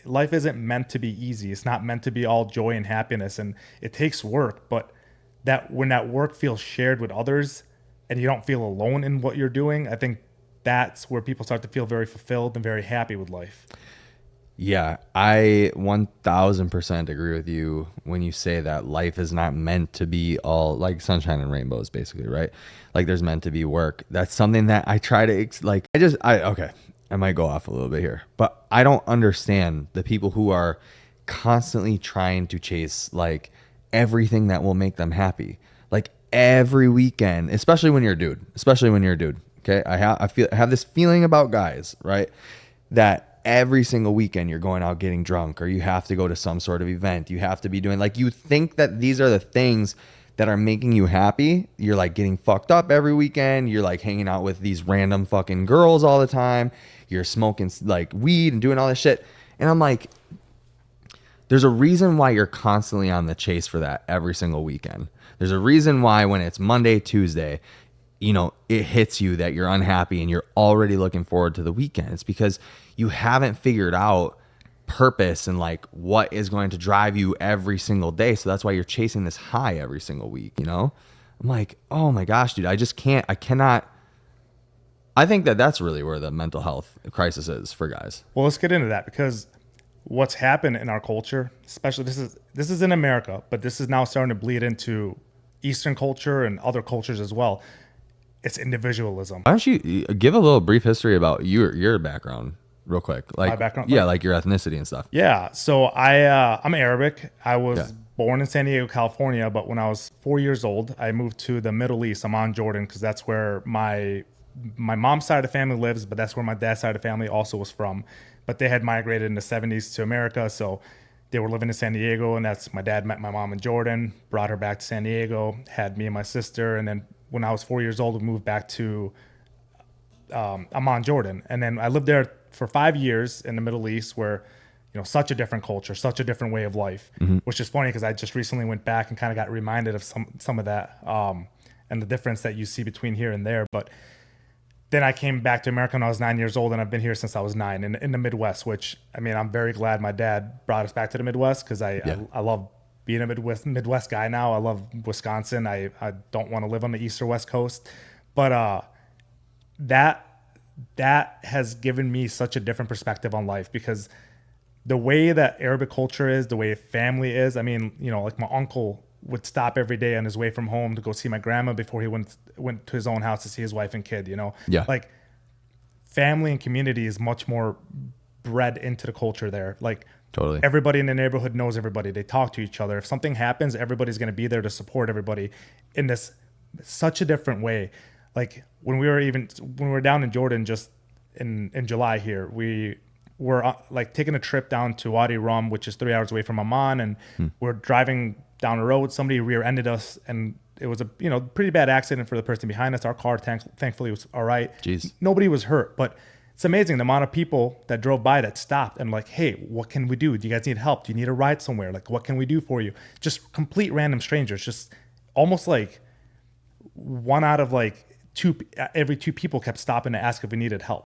Life isn't meant to be easy. It's not meant to be all joy and happiness, and it takes work. But that when that work feels shared with others, and you don't feel alone in what you're doing, I think that's where people start to feel very fulfilled and very happy with life. Yeah, I 1000% agree with you when you say that life is not meant to be all like sunshine and rainbows, basically, right? Like there's meant to be work. That's something that I try to, okay, I might go off a little bit here, but I don't understand the people who are constantly trying to chase like everything that will make them happy. Like every weekend, especially when you're a dude. Okay. I have this feeling about guys, right? That every single weekend you're going out getting drunk, or you have to go to some sort of event. You have to be doing like, you think that these are the things that are making you happy. You're like getting fucked up every weekend. You're like hanging out with these random fucking girls all the time. You're smoking like weed and doing all this shit. And I'm like, there's a reason why you're constantly on the chase for that every single weekend. There's a reason why when it's Monday, Tuesday, it hits you that you're unhappy and you're already looking forward to the weekend. It's because you haven't figured out purpose and like what is going to drive you every single day. So that's why you're chasing this high every single week. I'm like, oh my gosh, dude, I cannot. I think that that's really where the mental health crisis is for guys. Well, let's get into that, because what's happened in our culture, especially this is in America, but this is now starting to bleed into Eastern culture and other cultures as well. It's individualism. Why don't you give a little brief history about your background real quick? Like, My background? yeah, like your ethnicity and stuff. Yeah. So I'm Arabic. I was born in San Diego, California, but when I was 4 years old, I moved to the Middle East, Amman, Jordan, because that's where my mom's side of the family lives, but that's where my dad's side of the family also was from. But they had migrated in the 70s to America, so they were living in San Diego, and that's my dad met my mom in Jordan, brought her back to San Diego, had me and my sister, and then when I was 4 years old, we moved back to Amman, Jordan. And then I lived there for 5 years in the Middle East, where, such a different culture, such a different way of life, which is funny because I just recently went back and kind of got reminded of some of that and the difference that you see between here and there. But then I came back to America when I was 9 years old, and I've been here since I was 9 in the Midwest, which, I mean, I'm very glad my dad brought us back to the Midwest, because I love being a Midwest guy now. I love Wisconsin. I don't want to live on the East or West Coast. But that has given me such a different perspective on life, because the way that Arabic culture is, the way family is, I mean, like my uncle would stop every day on his way from home to go see my grandma before he went to his own house to see his wife and kid. Yeah. Like family and community is much more bred into the culture there. Like Totally. everybody in the neighborhood knows everybody. They talk to each other. If something happens, everybody's going to be there to support everybody in this such a different way. Like when we were down in Jordan just in July here, we were like taking a trip down to Wadi Rum, which is 3 hours away from Amman, and we're driving down the road. Somebody rear-ended us, and it was a pretty bad accident for the person behind us. Our car thankfully was all right. Jeez. Nobody was hurt, but it's amazing the amount of people that drove by that stopped and like, hey, what can we do? Do you guys need help? Do you need a ride somewhere? Like, what can we do for you? Just complete random strangers, just almost like one out of like every two people kept stopping to ask if we needed help.